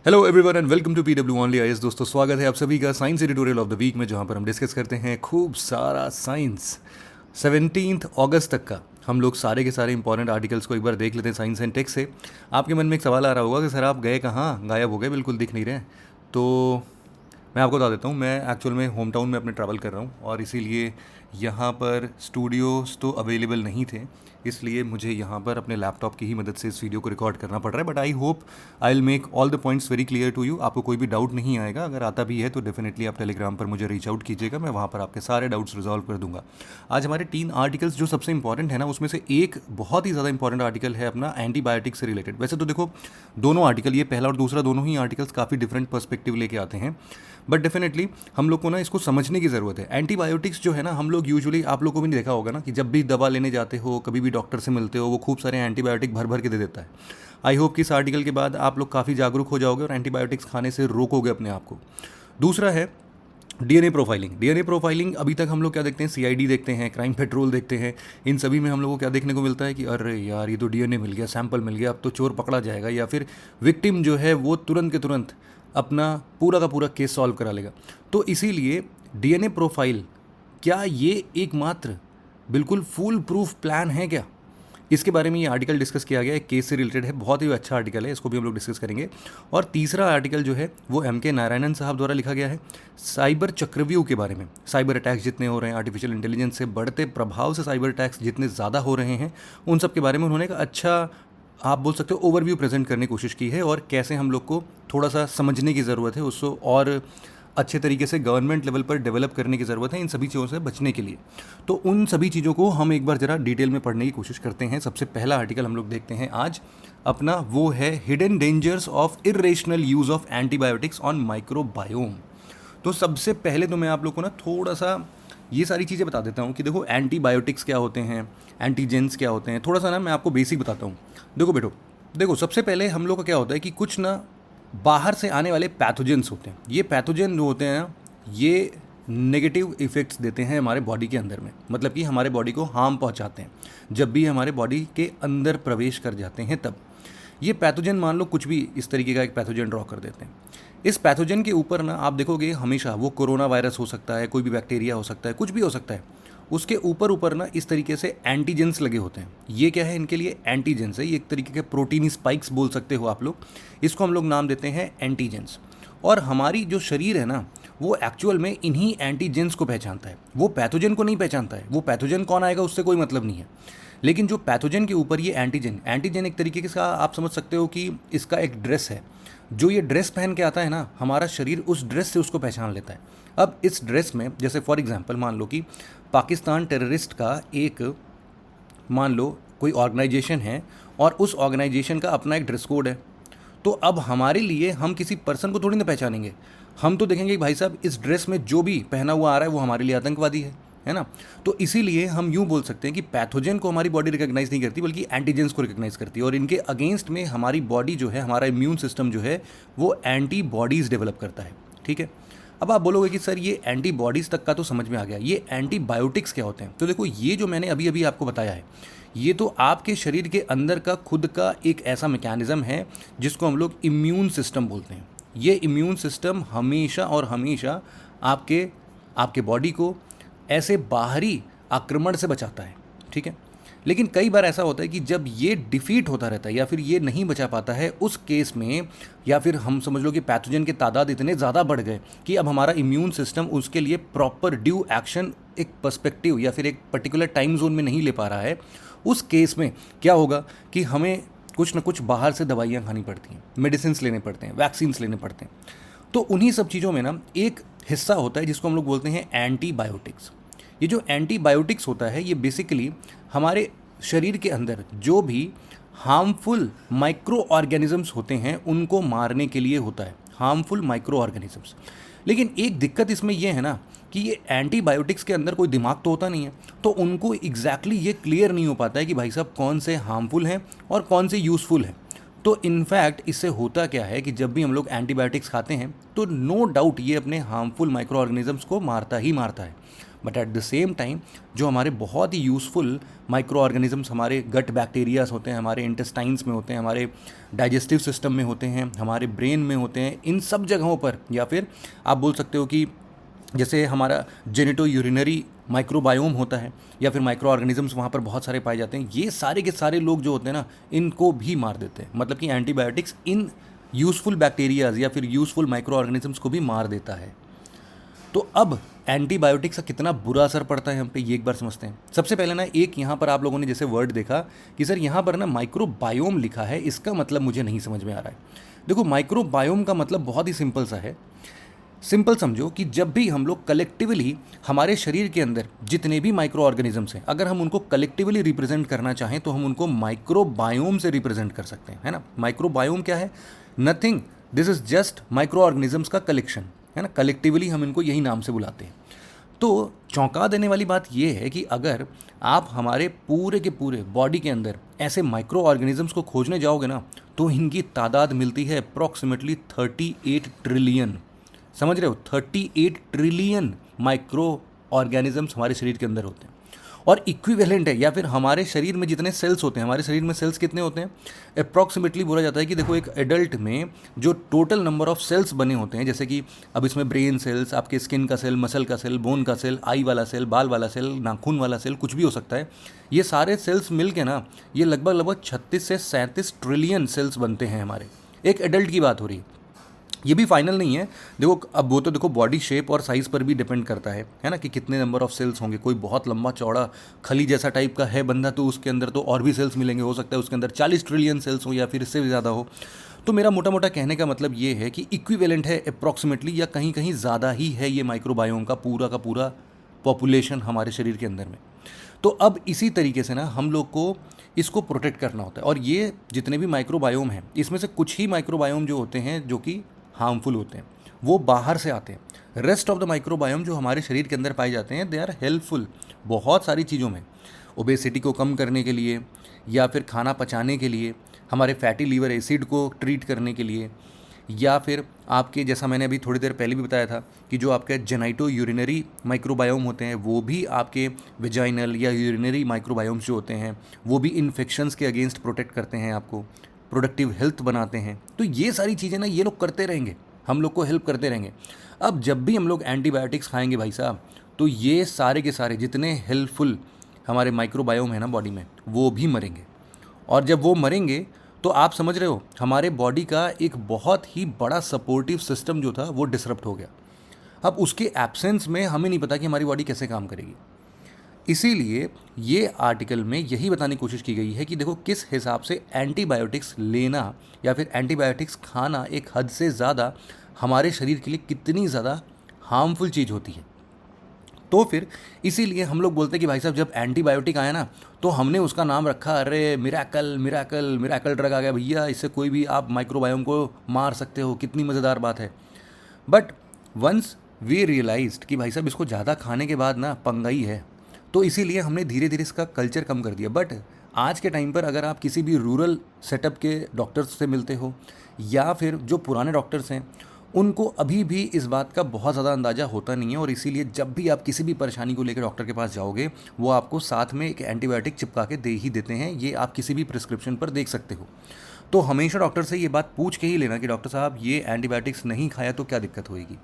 Hello everyone and welcome to PW only IAS. दोस्तों, स्वागत है आप सभी का science editorial of the week में, जहां पर हम डिस्कस करते हैं खूब सारा साइंस। 17 अगस्त तक का हम लोग सारे के सारे इंपॉर्टेंट आर्टिकल्स को एक बार देख लेते हैं साइंस एंड टेक से। आपके मन में एक सवाल आ रहा होगा कि सर आप गए कहाँ, गायब हो गए, बिल्कुल दिख नहीं रहे। तो मैं आपको बता देता हूँ, मैं एक्चुअल में होम टाउन में अपने ट्रैवल कर रहा हूँ और इसीलिए यहाँ पर स्टूडियोज़ तो अवेलेबल नहीं थे, इसलिए मुझे यहाँ पर अपने लैपटॉप की ही मदद से इस वीडियो को रिकॉर्ड करना पड़ रहा है। But I hope I will make all the points very clear to you. आपको कोई भी डाउट नहीं आएगा, अगर आता भी है तो डेफिनेटली आप टेलीग्राम पर मुझे रीच आउट कीजिएगा, मैं वहाँ पर आपके सारे डाउट्स रिजॉल्व कर दूंगा। आज हमारे 3 आर्टिकल्स जो सबसे इंपॉर्टेंट है ना, उसमें से एक बहुत ही ज़्यादा इंपॉर्टेंट आर्टिकल है अपना एंटीबायोटिक से रिलेटेड। वैसे तो देखो, दोनों आर्टिकल, ये पहला और दूसरा, दोनों ही आर्टिकल्स काफ़ी डिफरेंट पर्सपेक्टिव लेके आते हैं, बट डेफिनेटली हम लोग को ना इसको समझने की ज़रूरत है। एंटीबायोटिक्स जो है ना, हम लोग यूजुअली, आप लोग को भी नहीं देखा होगा ना, कि जब भी दवा लेने जाते हो, कभी भी डॉक्टर से मिलते हो, वो खूब सारे एंटीबायोटिक भर भर के दे देता है। आई होप कि इस आर्टिकल के बाद आप लोग काफ़ी जागरूक हो जाओगे और एंटीबायोटिक्स खाने से रोकोगे अपने आप को। दूसरा है डीएनए प्रोफाइलिंग। डीएनए प्रोफाइलिंग, अभी तक हम लोग क्या देखते हैं, सीआईडी देखते हैं, क्राइम पेट्रोल देखते हैं, इन सभी में हम लोग को क्या देखने को मिलता है कि अरे यार, ये तो डीएनए मिल गया, सैंपल मिल गया, अब तो चोर पकड़ा जाएगा, या फिर विक्टिम जो है वो तुरंत के तुरंत अपना पूरा का पूरा केस सॉल्व करा लेगा। तो इसीलिए डीएनए प्रोफाइल, क्या ये एकमात्र बिल्कुल फुल प्रूफ प्लान है क्या? इसके बारे में ये आर्टिकल डिस्कस किया गया है, केस से रिलेटेड है, बहुत ही अच्छा आर्टिकल है, इसको भी हम लोग डिस्कस करेंगे। और तीसरा आर्टिकल जो है वो एम.के. नारायणन साहब द्वारा लिखा गया है, साइबर चक्रव्यूह के बारे में। साइबर अटैक्स जितने हो रहे हैं, आर्टिफिशियल इंटेलिजेंस से बढ़ते प्रभाव से साइबर अटैक्स जितने ज़्यादा हो रहे हैं, उन सब के बारे में उन्होंने एक अच्छा, आप बोल सकते हो, ओवरव्यू प्रेजेंट करने की कोशिश की है, और कैसे हम लोग को थोड़ा सा समझने की ज़रूरत है उसको, और अच्छे तरीके से गवर्नमेंट लेवल पर डेवलप करने की ज़रूरत है इन सभी चीज़ों से बचने के लिए। तो उन सभी चीज़ों को हम एक बार ज़रा डिटेल में पढ़ने की कोशिश करते हैं। सबसे पहला आर्टिकल हम लोग देखते हैं आज अपना, वो है hidden dangers of irrational use of antibiotics on microbiome. तो सबसे पहले तो मैं आप लोग को ना थोड़ा सा ये सारी चीज़ें बता देता हूँ कि देखो एंटीबायोटिक्स क्या होते हैं, एंटीजेंस क्या होते हैं। थोड़ा सा ना मैं आपको बेसिक बताता हूँ। देखो बेटो, देखो सबसे पहले हम लोग का क्या होता है कि कुछ ना बाहर से आने वाले पैथोजेंस होते हैं। ये पैथोजन जो होते हैं ना, ये नेगेटिव इफ़ेक्ट्स देते हैं हमारे बॉडी के अंदर में, मतलब कि हमारे बॉडी को हार्म पहुंचाते हैं जब भी हमारे बॉडी के अंदर प्रवेश कर जाते हैं। तब ये पैथोजन, मान लो कुछ भी इस तरीके का एक पैथोजन ड्रॉ कर देते हैं। इस पैथोजन के ऊपर ना आप देखोगे हमेशा, वो कोरोना वायरस हो सकता है, कोई भी बैक्टीरिया हो सकता है, कुछ भी हो सकता है, उसके ऊपर ऊपर ना इस तरीके से एंटीजेंस लगे होते हैं। ये क्या है, इनके लिए एंटीजेंस है, ये एक तरीके के प्रोटीन स्पाइक्स बोल सकते हो आप लोग, इसको हम लोग नाम देते हैं एंटीजेंस। और हमारी जो शरीर है ना, वो एक्चुअल में इन्हीं एंटीजेंस को पहचानता है, वो पैथोजन को नहीं पहचानता है। वो पैथोजन कौन आएगा उससे कोई मतलब नहीं है, लेकिन जो पैथोजन के ऊपर ये एंटीजन, एंटीजन एक तरीके का आप समझ सकते हो कि इसका एक ड्रेस है। जो ये ड्रेस पहन के आता है ना, हमारा शरीर उस ड्रेस से उसको पहचान लेता है। अब इस ड्रेस में, जैसे फॉर एग्जांपल मान लो कि पाकिस्तान टेररिस्ट का एक, मान लो कोई ऑर्गेनाइजेशन है और उस ऑर्गेनाइजेशन का अपना एक ड्रेस कोड है। तो अब हमारे लिए, हम किसी पर्सन को थोड़ी ना पहचानेंगे, हम तो देखेंगे कि भाई साहब इस ड्रेस में जो भी पहना हुआ आ रहा है वो हमारे लिए आतंकवादी है ना। तो इसीलिए हम यूँ बोल सकते हैं कि पैथोजन को हमारी बॉडी रिकॉग्नाइज नहीं करती, बल्कि एंटीजेंस को रिकॉग्नाइज करती है, और इनके अगेंस्ट में हमारी बॉडी जो है, हमारा इम्यून सिस्टम जो है, वो एंटीबॉडीज़ डेवलप करता है। ठीक है, अब आप बोलोगे कि सर ये एंटीबॉडीज़ तक का तो समझ में आ गया, ये एंटीबायोटिक्स क्या होते हैं? तो देखो, ये जो मैंने अभी अभी आपको बताया है, ये तो आपके शरीर के अंदर का खुद का एक ऐसा मैकेनिज़्म है जिसको हम लोग इम्यून सिस्टम बोलते हैं। ये इम्यून सिस्टम हमेशा और हमेशा आपके आपके बॉडी को ऐसे बाहरी आक्रमण से बचाता है। ठीक है, लेकिन कई बार ऐसा होता है कि जब ये डिफीट होता रहता है या फिर ये नहीं बचा पाता है, उस केस में, या फिर हम समझ लो कि पैथोजन के तादाद इतने ज़्यादा बढ़ गए कि अब हमारा इम्यून सिस्टम उसके लिए प्रॉपर ड्यू एक्शन, एक पर्सपेक्टिव या फिर एक पर्टिकुलर टाइम जोन में नहीं ले पा रहा है। उस केस में क्या होगा कि हमें कुछ ना कुछ बाहर से दवाइयाँ खानी पड़ती हैं, मेडिसिन लेने पड़ते हैं, वैक्सीन्स लेने पड़ते हैं। तो उन्हीं सब चीज़ों में ना एक हिस्सा होता है जिसको हम लोग बोलते हैं एंटीबायोटिक्स। ये जो एंटीबायोटिक्स होता है, ये बेसिकली हमारे शरीर के अंदर जो भी हार्मफुल माइक्रो ऑर्गेनिजम्स होते हैं उनको मारने के लिए होता है, हार्मफुल माइक्रो ऑर्गेनिजम्स। लेकिन एक दिक्कत इसमें यह है ना कि ये एंटीबायोटिक्स के अंदर कोई दिमाग तो होता नहीं है, तो उनको एग्जैक्टली ये क्लियर नहीं हो पाता है कि भाई साहब कौन से हार्मफुल हैं और कौन से यूज़फुल हैं। तो इनफैक्ट इससे होता क्या है कि जब भी हम लोग एंटीबायोटिक्स खाते हैं तो नो डाउट ये अपने हार्मफुल माइक्रो ऑर्गेनिजम्स को मारता ही मारता है, but at the same time जो हमारे बहुत ही यूज़फुल माइक्रो ऑर्गेनिजम्स हमारे गट बैक्टीरियाज होते हैं, हमारे इंटेस्टाइन्स में होते हैं, हमारे डाइजेस्टिव सिस्टम में होते हैं, हमारे ब्रेन में होते हैं, इन सब जगहों पर, या फिर आप बोल सकते हो कि जैसे हमारा जेनेटो यूरिनरी माइक्रोबायोम होता है या फिर माइक्रो ऑर्गेनिजम्स वहाँ पर बहुत सारे पाए जाते हैं, ये सारे के सारे लोग जो होते हैं ना इनको भी मार देते हैं। मतलब कि एंटीबायोटिक्स इन यूज़फुल बैक्टीरियाज या फिर यूज़फुल माइक्रो ऑर्गेनिजम्स को भी मार देता है। तो अब एंटीबायोटिक्स का कितना बुरा असर पड़ता है हम पे, ये एक बार समझते हैं। सबसे पहले ना एक यहाँ पर आप लोगों ने जैसे वर्ड देखा कि सर यहाँ पर ना माइक्रोबायोम लिखा है, इसका मतलब मुझे नहीं समझ में आ रहा है। देखो माइक्रोबायोम का मतलब बहुत ही सिंपल सा है। सिंपल समझो कि जब भी हम लोग कलेक्टिवली हमारे शरीर के अंदर जितने भी माइक्रो ऑर्गेनिजम्स हैं, अगर हम उनको कलेक्टिवली रिप्रेजेंट करना चाहें तो हम उनको माइक्रोबायोम से रिप्रेजेंट कर सकते हैं, है ना। माइक्रोबायोम क्या है? Nothing, this is just micro organisms का कलेक्शन, है ना। कलेक्टिवली हम इनको यही नाम से बुलाते हैं। तो चौंका देने वाली बात यह है कि अगर आप हमारे पूरे के पूरे बॉडी के अंदर ऐसे माइक्रो ऑर्गेनिजम्स को खोजने जाओगे ना तो इनकी तादाद मिलती है अप्रॉक्सीमेटली 38 ट्रिलियन। समझ रहे हो? 38 ट्रिलियन माइक्रो ऑर्गेनिजम्स हमारे शरीर के अंदर होते हैं और इक्विवेलेंट है, या फिर हमारे शरीर में जितने सेल्स होते हैं, हमारे शरीर में सेल्स कितने होते हैं? अप्रॉक्सीमेटली बोला जाता है कि देखो एक एडल्ट में जो टोटल नंबर ऑफ सेल्स बने होते हैं, जैसे कि अब इसमें ब्रेन सेल्स, आपके स्किन का सेल, मसल का सेल, बोन का सेल, आई वाला सेल, बाल वाला सेल, नाखून वाला सेल, कुछ भी हो सकता है, ये सारे सेल्स मिल के ना ये लगभग 36 से 37 ट्रिलियन सेल्स बनते हैं हमारे। एक एडल्ट की बात हो रही है, ये भी फाइनल नहीं है। देखो अब वो तो देखो बॉडी शेप और साइज़ पर भी डिपेंड करता है ना, कि कितने नंबर ऑफ सेल्स होंगे। कोई बहुत लंबा चौड़ा खली जैसा टाइप का है बंदा तो उसके अंदर तो और भी सेल्स मिलेंगे, हो सकता है उसके अंदर 40 ट्रिलियन सेल्स हो या फिर इससे भी ज़्यादा हो। तो मेरा मोटा मोटा कहने का मतलब ये है कि इक्विवेलेंट है अप्रॉक्सीमेटली, या कहीं कहीं ज़्यादा ही है ये माइक्रोबायोम का पूरा पॉपुलेशन हमारे शरीर के अंदर में। तो अब इसी तरीके से ना हम लोग को इसको प्रोटेक्ट करना होता है। और ये जितने भी माइक्रोबायोम हैं इसमें से कुछ ही माइक्रोबायोम जो होते हैं जो कि हार्मफुल होते हैं, वो बाहर से आते हैं। रेस्ट ऑफ द माइक्रोबायोम जो हमारे शरीर के अंदर पाए जाते हैं दे आर हेल्पफुल बहुत सारी चीज़ों में, ओबेसिटी को कम करने के लिए, या फिर खाना पचाने के लिए, हमारे फैटी लीवर एसिड को ट्रीट करने के लिए, या फिर आपके जैसा मैंने अभी थोड़ी देर पहले भी बताया था कि जो आपके जेनाइटो यूरिनरी माइक्रोबायोम होते हैं वो भी आपके वेजाइनल या यूरिनरी माइक्रोबायोम्स जो होते हैं वो भी इन्फेक्शंस के अगेंस्ट प्रोटेक्ट करते हैं, आपको प्रोडक्टिव हेल्थ बनाते हैं। तो ये सारी चीज़ें ना ये लोग करते रहेंगे, हम लोग को हेल्प करते रहेंगे। अब जब भी हम लोग एंटीबायोटिक्स खाएंगे भाई साहब, तो ये सारे के सारे जितने हेल्पफुल हमारे माइक्रोबायोम है ना बॉडी में वो भी मरेंगे। और जब वो मरेंगे तो आप समझ रहे हो हमारे बॉडी का एक बहुत ही बड़ा सपोर्टिव सिस्टम जो था वो डिसरप्ट हो गया। अब उसके एब्सेंस में हमें नहीं पता कि हमारी बॉडी कैसे काम करेगी। इसीलिए ये आर्टिकल में यही बताने की कोशिश की गई है कि देखो किस हिसाब से एंटीबायोटिक्स लेना या फिर एंटीबायोटिक्स खाना एक हद से ज़्यादा हमारे शरीर के लिए कितनी ज़्यादा हार्मफुल चीज़ होती है। तो फिर इसीलिए हम लोग बोलते हैं कि भाई साहब जब एंटीबायोटिक आया ना तो हमने उसका नाम रखा, अरे मिराकल मिराकल मिराकल ड्रग आ गया भैया, इससे कोई भी आप माइक्रोबायोम को मार सकते हो, कितनी मज़ेदार बात है। बट वंस वी रियलाइज्ड कि भाई साहब इसको ज़्यादा खाने के बाद ना पंगा ही है, तो इसीलिए हमने धीरे धीरे इसका कल्चर कम कर दिया। बट आज के टाइम पर अगर आप किसी भी रूरल सेटअप के डॉक्टर्स से मिलते हो या फिर जो पुराने डॉक्टर्स हैं उनको अभी भी इस बात का बहुत ज़्यादा अंदाज़ा होता नहीं है, और इसीलिए जब भी आप किसी भी परेशानी को लेकर डॉक्टर के पास जाओगे वो आपको साथ में एक एंटीबायोटिक चिपका के दे ही देते हैं। ये आप किसी भी प्रिस्क्रिप्शन पर देख सकते हो। तो हमेशा डॉक्टर से ये बात पूछ के ही लेना कि डॉक्टर साहब ये एंटीबायोटिक्स नहीं खाया तो क्या दिक्कत होएगी।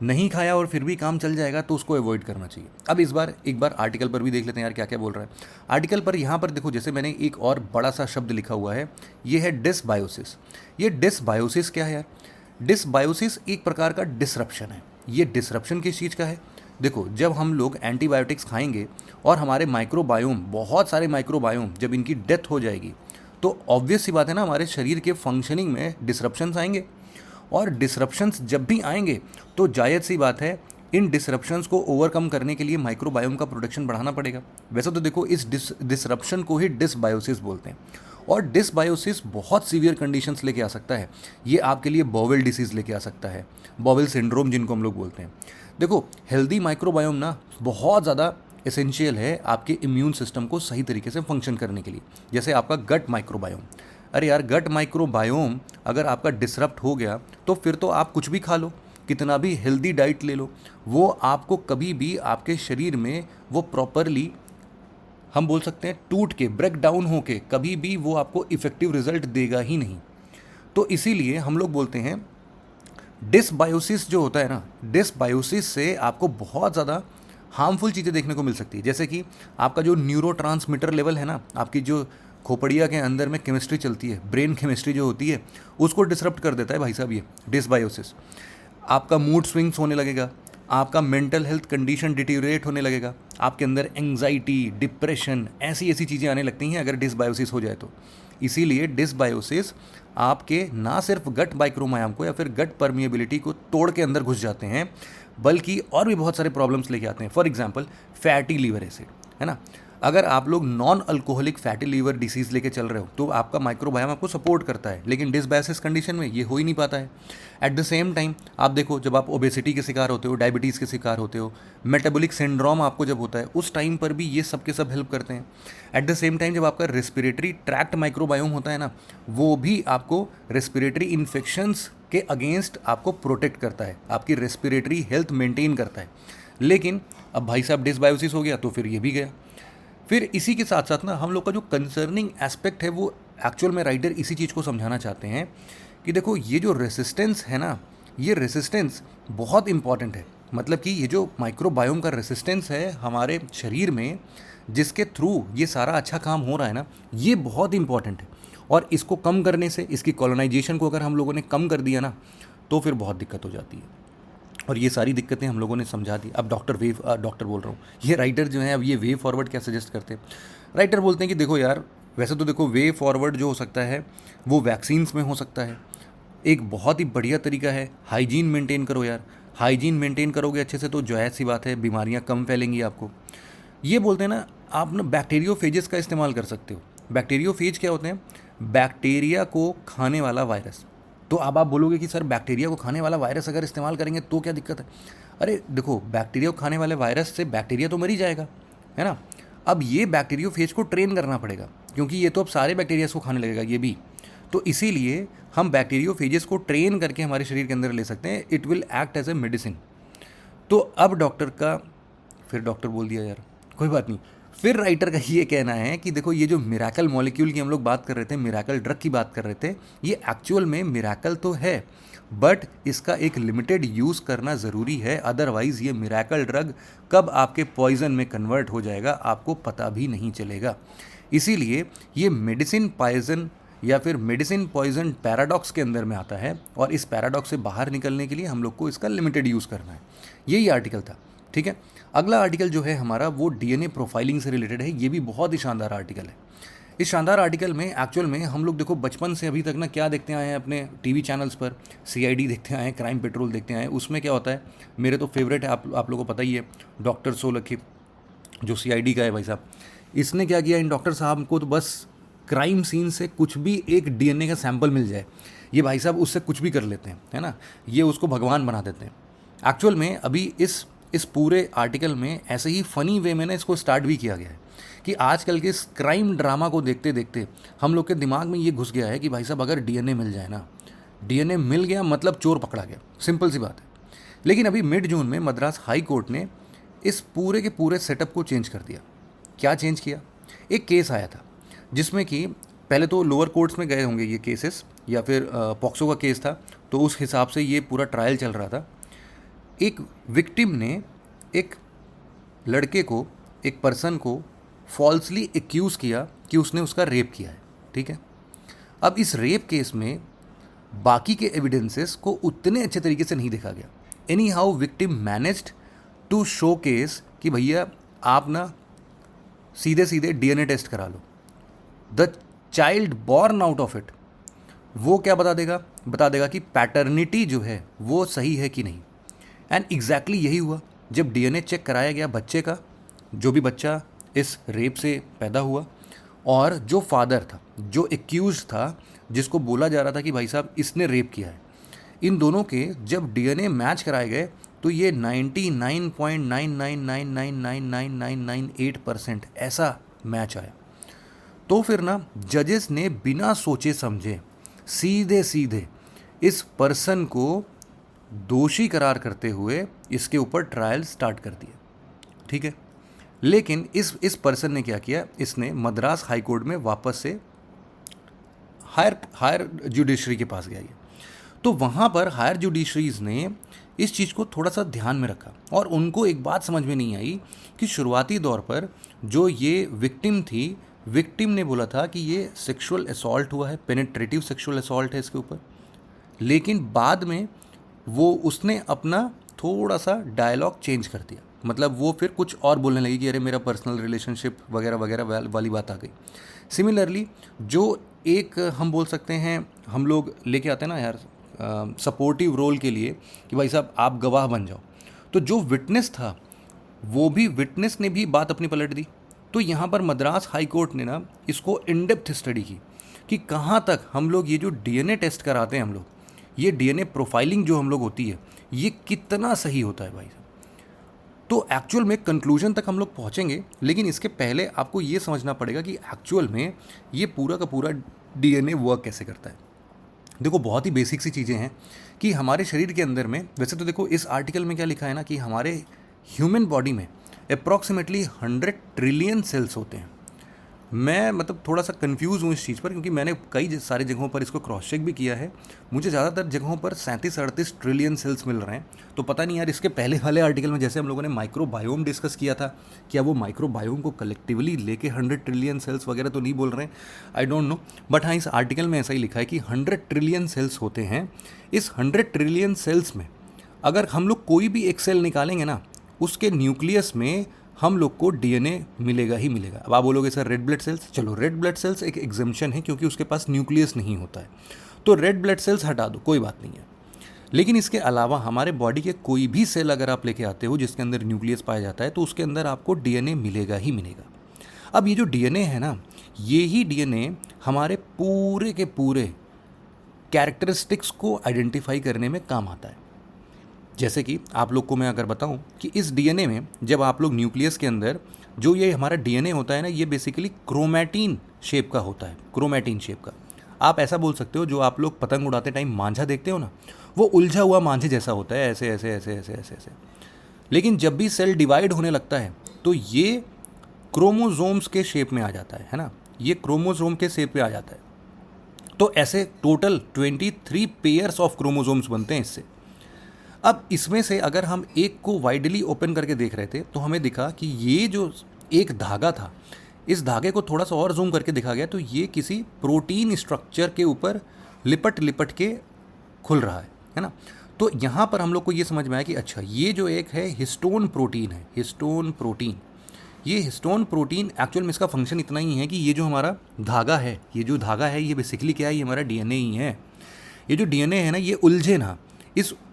नहीं खाया और फिर भी काम चल जाएगा तो उसको अवॉइड करना चाहिए। अब इस बार एक बार आर्टिकल पर भी देख लेते हैं यार क्या क्या बोल रहा है आर्टिकल पर। यहाँ पर देखो जैसे मैंने एक और बड़ा सा शब्द लिखा हुआ है, ये है डिसबायोसिस। ये डिसबायोसिस क्या है यार? डिसबायोसिस एक प्रकार का डिसरप्शन है। ये डिसरप्शन किस चीज़ का है? देखो जब हम लोग एंटीबायोटिक्स खाएंगे और हमारे माइक्रोबायोम, बहुत सारे माइक्रोबायोम जब इनकी डेथ हो जाएगी तो ऑब्वियस सी बात है ना हमारे शरीर के फंक्शनिंग में डिसरप्शंस आएंगे। और डिसरप्शंस जब भी आएंगे तो जायज़ सी बात है इन डिसरप्शंस को ओवरकम करने के लिए माइक्रोबायोम का प्रोडक्शन बढ़ाना पड़ेगा। वैसे तो देखो इस डिसरप्शन को ही डिसबायोसिस बोलते हैं, और डिसबायोसिस बहुत सीवियर कंडीशंस लेके आ सकता है। ये आपके लिए बॉवेल डिसीज़ लेके आ सकता है, बॉवेल सिंड्रोम जिनको हम लोग बोलते हैं। देखो हेल्दी माइक्रोबायोम ना बहुत ज़्यादा एसेंशियल है आपके इम्यून सिस्टम को सही तरीके से फंक्शन करने के लिए। जैसे आपका गट माइक्रोबायोम, अरे यार, गट माइक्रोबायोम अगर आपका डिसरप्ट हो गया तो फिर तो आप कुछ भी खा लो, कितना भी हेल्दी डाइट ले लो, वो आपको कभी भी आपके शरीर में वो प्रॉपरली, हम बोल सकते हैं टूट के, ब्रेक डाउन होके कभी भी वो आपको इफेक्टिव रिजल्ट देगा ही नहीं। तो इसीलिए हम लोग बोलते हैं डिसबायोसिस जो होता है ना, डिसबायोसिस से आपको बहुत ज़्यादा हार्मफुल चीज़ें देखने को मिल सकती है। जैसे कि आपका जो न्यूरोट्रांसमीटर लेवल है ना, आपकी जो खोपड़िया के अंदर में केमिस्ट्री चलती है, ब्रेन केमिस्ट्री जो होती है, उसको डिसरप्ट कर देता है भाई साहब ये डिसबायोसिस। आपका मूड स्विंग्स होने लगेगा, आपका मेंटल हेल्थ कंडीशन डिटीरियोरेट होने लगेगा, आपके अंदर एंग्जाइटी, डिप्रेशन, ऐसी ऐसी चीज़ें आने लगती हैं अगर डिसबायोसिस हो जाए तो। इसीलिए डिसबायोसिस आपके ना सिर्फ गट माइक्रोबायोम को या फिर गट परमिएबिलिटी को तोड़ के अंदर घुस जाते हैं, बल्कि और भी बहुत सारे प्रॉब्लम्स लेके आते हैं। For example fatty liver acid, है ना। अगर आप लोग non alcoholic fatty liver disease लेके चल रहे हो तो आपका माइक्रोबायोम आपको सपोर्ट करता है, लेकिन डिसबायोसिस कंडीशन में ये हो ही नहीं पाता है। एट द सेम टाइम आप देखो, जब आप ओबेसिटी के शिकार होते हो, डायबिटीज़ के शिकार होते हो, मेटाबॉलिक सिंड्रोम आपको जब होता है, उस टाइम पर भी ये सब के सब हेल्प करते हैं। एट द सेम टाइम जब आपका रेस्पिरेटरी ट्रैक्ट माइक्रोबायोम होता है ना, वो भी आपको रेस्पिरेटरी इन्फेक्शंस के अगेंस्ट आपको प्रोटेक्ट करता है, आपकी रेस्पिरेटरी हेल्थ मेंटेन करता है। लेकिन अब भाई साहब डिसबायोसिस हो गया तो फिर ये भी गया। फिर इसी के साथ साथ ना हम लोग का जो कंसर्निंग एस्पेक्ट है, वो एक्चुअल में राइटर इसी चीज़ को समझाना चाहते हैं कि देखो, ये जो रेसिस्टेंस है ना, ये रेसिस्टेंस बहुत इंपॉर्टेंट है। मतलब कि ये जो माइक्रोबायोम का रेसिस्टेंस है हमारे शरीर में, जिसके थ्रू ये सारा अच्छा काम हो रहा है ना, ये बहुत इंपॉर्टेंट है। और इसको कम करने से, इसकी कॉलोनाइजेशन को अगर हम लोगों ने कम कर दिया ना, तो फिर बहुत दिक्कत हो जाती है। और ये सारी दिक्कतें हम लोगों ने समझा दी। अब डॉक्टर बोल रहा हूँ, ये राइटर जो है अब ये वे फॉरवर्ड क्या सजेस्ट करते हैं। राइटर बोलते हैं कि देखो यार, वैसे तो देखो वे फॉरवर्ड जो हो सकता है वो वैक्सीन्स में हो सकता है। एक बहुत ही बढ़िया तरीका है, हाइजीन मेंटेन करो यार। हाइजीन मेंटेन करोगे अच्छे से तो जायज़ सी बात है बीमारियाँ कम फैलेंगी आपको। ये बोलते हैं ना, आप ना बैक्टीरियोफेजेस का इस्तेमाल कर सकते हो। बैक्टीरियोफेज क्या होते हैं? बैक्टीरिया को खाने वाला वायरस। तो अब आप बोलोगे कि सर बैक्टीरिया को खाने वाला वायरस अगर इस्तेमाल करेंगे तो क्या दिक्कत है? अरे देखो, बैक्टीरिया को खाने वाले वायरस से बैक्टीरिया तो मर ही जाएगा, है ना। अब ये बैक्टीरियोफेज को ट्रेन करना पड़ेगा, क्योंकि ये तो अब सारे बैक्टीरियाज को खाने लगेगा ये भी। तो इसीलिए हम बैक्टीरियोफेजेस को ट्रेन करके हमारे शरीर के अंदर ले सकते हैं। It will act as a medicine. तो अब डॉक्टर का, फिर डॉक्टर बोल दिया यार, कोई बात नहीं। फिर राइटर का ये कहना है कि देखो, ये जो मिराकल मॉलिक्यूल की हम लोग बात कर रहे थे, मिराकल ड्रग की बात कर रहे थे, ये एक्चुअल में मिराकल तो है, बट इसका एक लिमिटेड यूज़ करना ज़रूरी है। अदरवाइज़ ये मिराकल ड्रग कब आपके पॉइजन में कन्वर्ट हो जाएगा आपको पता भी नहीं चलेगा। इसीलिए ये मेडिसिन पॉइजन या फिर मेडिसिन पॉइजन पैराडॉक्स के अंदर में आता है, और इस पैराडॉक्स से बाहर निकलने के लिए हम लोग को इसका लिमिटेड यूज़ करना है। यही आर्टिकल था, ठीक है। अगला आर्टिकल जो है हमारा वो डीएनए प्रोफाइलिंग से रिलेटेड है। ये भी बहुत ही शानदार आर्टिकल है। इस शानदार आर्टिकल में एक्चुअल में हम लोग देखो, बचपन से अभी तक ना क्या देखते आए हैं अपने टीवी चैनल्स पर, सीआईडी देखते आए हैं, क्राइम पेट्रोल देखते आए हैं। उसमें क्या होता है, मेरे तो फेवरेट है, आप लोगों को पता ही है, डॉक्टर सोलंकी, जो सीआईडी का है भाई साहब। इसने क्या किया, इन डॉक्टर साहब को तो बस क्राइम सीन से कुछ भी एक डीएनए का सैंपल मिल जाए, ये भाई साहब उससे कुछ भी कर लेते हैं, है ना। ये उसको भगवान बना देते हैं। एक्चुअल में अभी इस पूरे आर्टिकल में ऐसे ही फ़नी वे में ना इसको स्टार्ट भी किया गया है कि आजकल के इस क्राइम ड्रामा को देखते देखते हम लोग के दिमाग में ये घुस गया है कि भाई साहब अगर डीएनए मिल जाए ना, डीएनए मिल गया मतलब चोर पकड़ा गया, सिंपल सी बात है। लेकिन अभी मिड जून में मद्रास हाई कोर्ट ने इस पूरे के पूरे सेटअप को चेंज कर दिया। क्या चेंज किया? एक केस आया था जिसमें कि पहले तो लोअर कोर्ट्स में गए होंगे ये केसेस, या फिर पॉक्सो का केस था, तो उस हिसाब से ये पूरा ट्रायल चल रहा था। एक विक्टिम ने एक लड़के को, एक पर्सन को फॉल्सली एक्यूज़ किया कि उसने उसका रेप किया है, ठीक है। अब इस रेप केस में बाकी के एविडेंसेस को उतने अच्छे तरीके से नहीं देखा गया। Anyhow victim managed to show case कि भैया आप ना सीधे सीधे डीएनए टेस्ट करा लो। The child born out of it, वो क्या बता देगा कि पैटर्निटी जो है वो सही है कि नहीं। एंड एग्जैक्टली यही हुआ। जब डीएनए चेक कराया गया बच्चे का, जो भी बच्चा इस रेप से पैदा हुआ, और जो फादर था, जो एक्यूज था, जिसको बोला जा रहा था कि भाई साहब इसने रेप किया है, इन दोनों के जब डीएनए मैच कराए गए तो ये 99.9999999998% ऐसा मैच आया। तो फिर ना जजेस ने बिना सोचे समझे सीधे सीधे इस पर्सन को दोषी करार करते हुए इसके ऊपर ट्रायल स्टार्ट कर दिया, ठीक है। लेकिन इस पर्सन ने क्या किया, इसने मद्रास हाई कोर्ट में वापस से हायर जुडिशरी के पास गया ये। तो वहाँ पर हायर जुडिशरीज ने इस चीज़ को थोड़ा सा ध्यान में रखा और उनको एक बात समझ में नहीं आई कि शुरुआती दौर पर जो ये विक्टिम थी, विक्टिम ने बोला था कि ये सेक्सुअल असॉल्ट हुआ है, पेनिट्रेटिव सेक्सुअल असॉल्ट है इसके ऊपर। लेकिन बाद में वो उसने अपना थोड़ा सा डायलॉग चेंज कर दिया, मतलब वो फिर कुछ और बोलने लगी कि अरे मेरा पर्सनल रिलेशनशिप वगैरह वगैरह वाली बात आ गई। सिमिलरली जो एक हम बोल सकते हैं हम लोग लेके आते हैं ना यार सपोर्टिव रोल के लिए कि भाई साहब आप गवाह बन जाओ, तो जो विटनेस था वो भी विटनेस ने भी बात अपनी पलट दी। तो यहाँ पर मद्रास हाई कोर्ट ने ना इसको इन डेप्थ स्टडी की कि कहाँ तक हम लोग ये जो डीएनए टेस्ट कराते हैं हम लोग, ये डीएनए प्रोफाइलिंग जो हम लोग होती है, ये कितना सही होता है भाई साहब। तो एक्चुअल में कंक्लूजन तक हम लोग पहुँचेंगे, लेकिन इसके पहले आपको ये समझना पड़ेगा कि एक्चुअल में ये पूरा का पूरा डीएनए वर्क कैसे करता है। देखो बहुत ही बेसिक सी चीज़ें हैं कि हमारे शरीर के अंदर में, वैसे तो देखो इस आर्टिकल में क्या लिखा है ना कि हमारे ह्यूमन बॉडी में अप्रॉक्सीमेटली 100 ट्रिलियन सेल्स होते हैं। मैं मतलब थोड़ा सा कंफ्यूज हूँ इस चीज़ पर, क्योंकि मैंने कई सारी जगहों पर इसको क्रॉस चेक भी किया है। मुझे ज़्यादातर जगहों पर 37-38 ट्रिलियन सेल्स मिल रहे हैं। तो पता नहीं यार इसके पहले वाले आर्टिकल में जैसे हम लोगों ने माइक्रोबायोम डिस्कस किया था, क्या वो माइक्रोबायोम को कलेक्टिवली लेके 100 ट्रिलियन सेल्स वगैरह तो नहीं बोल रहे हैं, आई डोंट नो। बट हाँ, इस आर्टिकल में ऐसा ही लिखा है कि 100 ट्रिलियन सेल्स होते हैं। इस 100 ट्रिलियन सेल्स में अगर हम लोग कोई भी एक सेल निकालेंगे ना, उसके न्यूक्लियस में हम लोग को डीएनए मिलेगा ही मिलेगा। अब आप बोलोगे सर रेड ब्लड सेल्स, चलो रेड ब्लड सेल्स एक एग्जम्पशन है क्योंकि उसके पास न्यूक्लियस नहीं होता है, तो रेड ब्लड सेल्स हटा दो, कोई बात नहीं है। लेकिन इसके अलावा हमारे बॉडी के कोई भी सेल अगर आप लेके आते हो जिसके अंदर न्यूक्लियस पाया जाता है, तो उसके अंदर आपको डीएनए मिलेगा ही मिलेगा। अब ये जो डीएनए है ना, ये ही डीएनए हमारे पूरे के पूरे कैरेक्टरिस्टिक्स को आइडेंटिफाई करने में काम आता है। जैसे कि आप लोग को मैं अगर बताऊं कि इस डीएनए में जब आप लोग न्यूक्लियस के अंदर जो ये हमारा डीएनए होता है ना, ये बेसिकली क्रोमैटिन शेप का होता है, क्रोमैटिन शेप का। आप ऐसा बोल सकते हो जो आप लोग पतंग उड़ाते टाइम मांझा देखते हो ना, वो उलझा हुआ मांझे जैसा होता है, ऐसे ऐसे ऐसे ऐसे ऐसे ऐसे। लेकिन जब भी सेल डिवाइड होने लगता है तो ये क्रोमोजोम्स के शेप में आ जाता है ना, ये क्रोमोजोम के शेप में आ जाता है। तो ऐसे टोटल 23 पेयर्स ऑफ क्रोमोजोम्स बनते हैं इससे। अब इसमें से अगर हम एक को वाइडली ओपन करके देख रहे थे तो हमें दिखा कि ये जो एक धागा था, इस धागे को थोड़ा सा और जूम करके देखा गया तो ये किसी प्रोटीन स्ट्रक्चर के ऊपर लिपट लिपट के खुल रहा है ना। तो यहाँ पर हम लोग को ये समझ में आया कि अच्छा ये जो एक है हिस्टोन प्रोटीन है, हिस्टोन प्रोटीन। ये हिस्टोन प्रोटीन एक्चुअल में इसका फंक्शन इतना ही है कि ये जो हमारा धागा है, ये जो धागा है ये बेसिकली क्या है, ये हमारा डीएनए ही है। ये जो डीएनए है ना, ये उलझे ना,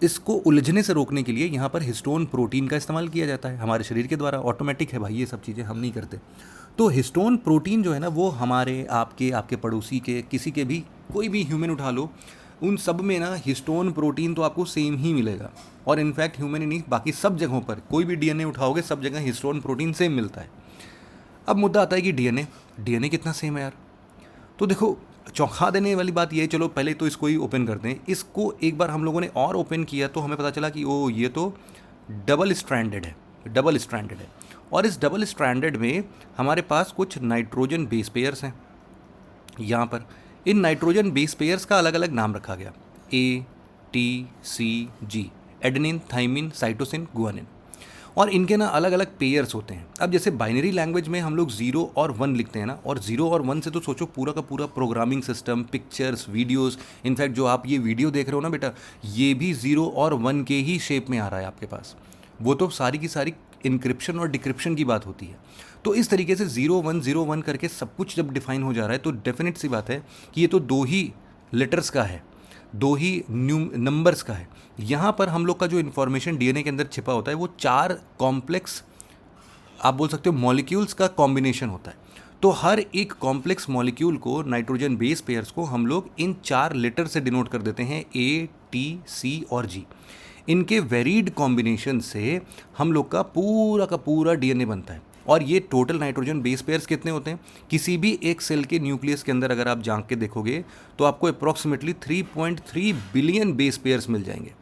इसको उलझने से रोकने के लिए यहाँ पर हिस्टोन प्रोटीन का इस्तेमाल किया जाता है हमारे शरीर के द्वारा। ऑटोमेटिक है भाई, ये सब चीज़ें हम नहीं करते। तो हिस्टोन प्रोटीन जो है ना, वो हमारे आपके पड़ोसी के किसी के भी कोई भी ह्यूमन उठा लो, उन सब में ना हिस्टोन प्रोटीन तो आपको सेम ही मिलेगा। और इनफैक्ट ह्यूमन ही नहीं, बाकी सब जगहों पर कोई भी डीएनए उठाओगे सब जगह हिस्टोन प्रोटीन सेम मिलता है। अब मुद्दा आता है कि डीएनए कितना सेम है यार। तो देखो चौंका देने वाली बात ये है, चलो पहले तो इसको ही ओपन करते हैं। इसको एक बार हम लोगों ने और ओपन किया तो हमें पता चला कि ओ ये तो डबल स्ट्रैंडेड है। और इस डबल स्ट्रैंडेड में हमारे पास कुछ नाइट्रोजन बेस पेयर्स हैं। यहाँ पर इन नाइट्रोजन बेस पेयर्स का अलग अलग नाम रखा गया, ATCG, adenine, thymine, cytosine, guanine. और इनके ना अलग अलग पेयर्स होते हैं। अब जैसे बाइनरी लैंग्वेज में हम लोग 0 और 1 लिखते हैं ना, और 0 और 1 से तो सोचो पूरा का पूरा programming system, pictures, videos, in fact जो आप ये वीडियो देख रहे हो ना बेटा, ये भी 0 और 1 के ही शेप में आ रहा है आपके पास। वो तो सारी की सारी इनक्रिप्शन और डिक्रिप्शन की बात होती है। तो इस तरीके से 0 1 करके सब कुछ जब डिफाइन हो जा रहा है तो डेफिनेट सी बात है कि ये तो 2 ही लेटर्स का है, 2 ही नंबर्स का है। यहाँ पर हम लोग का जो इन्फॉर्मेशन डीएनए के अंदर छिपा होता है वो 4 कॉम्प्लेक्स, आप बोल सकते हो मॉलिक्यूल्स का कॉम्बिनेशन होता है। तो हर एक कॉम्प्लेक्स मॉलिक्यूल को, नाइट्रोजन बेस पेयर्स को हम लोग इन 4 लेटर से डिनोट कर देते हैं, ATC और G। इनके वेरीड कॉम्बिनेशन से हम लोग का पूरा डीएनए बनता है। और ये टोटल नाइट्रोजन बेस पेयर्स कितने होते हैं, किसी भी एक सेल के न्यूक्लियस के अंदर अगर आप झांक के देखोगे तो आपको अप्रॉक्सीमेटली 3.3 बिलियन बेस पेयर्स मिल जाएंगे।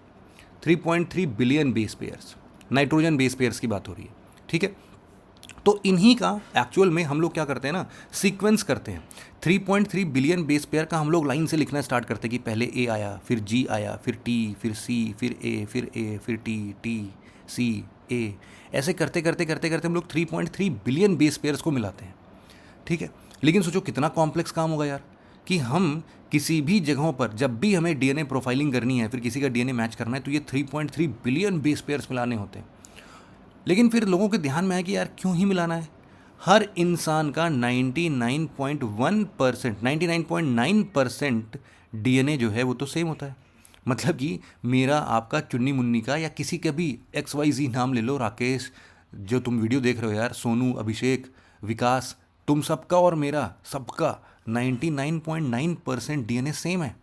3.3 billion base pairs, nitrogen base pairs की बात हो रही है, ठीक है। तो इन्हीं का एक्चुअल में हम लोग क्या करते हैं ना, सीक्वेंस करते हैं। 3.3 बिलियन बेस पेयर का हम लोग लाइन से लिखना स्टार्ट करते हैं कि पहले ए आया, फिर जी आया, फिर टी, फिर सी, फिर ए, फिर टी, टी सी ए, ऐसे करते करते करते करते हम लोग 3.3 बिलियन बेस पेयर्स को मिलाते हैं, ठीक है। लेकिन सोचो कितना कॉम्प्लेक्स काम होगा यार, कि हम किसी भी जगहों पर जब भी हमें डीएनए प्रोफाइलिंग करनी है, फिर किसी का डीएनए मैच करना है, तो ये 3.3 बिलियन बेस पेयर्स मिलाने होते हैं। लेकिन फिर लोगों के ध्यान में आया कि यार क्यों ही मिलाना है, हर इंसान का 99.1%, 99.9% डीएनए जो है वो तो सेम होता है। मतलब कि मेरा, आपका, चुन्नी मुन्नी का, या किसी का भी XYZ नाम ले लो, राकेश, जो तुम वीडियो देख रहे हो यार, सोनू, अभिषेक, विकास, तुम सबका और मेरा सबका 99.9% डीएनए सेम है।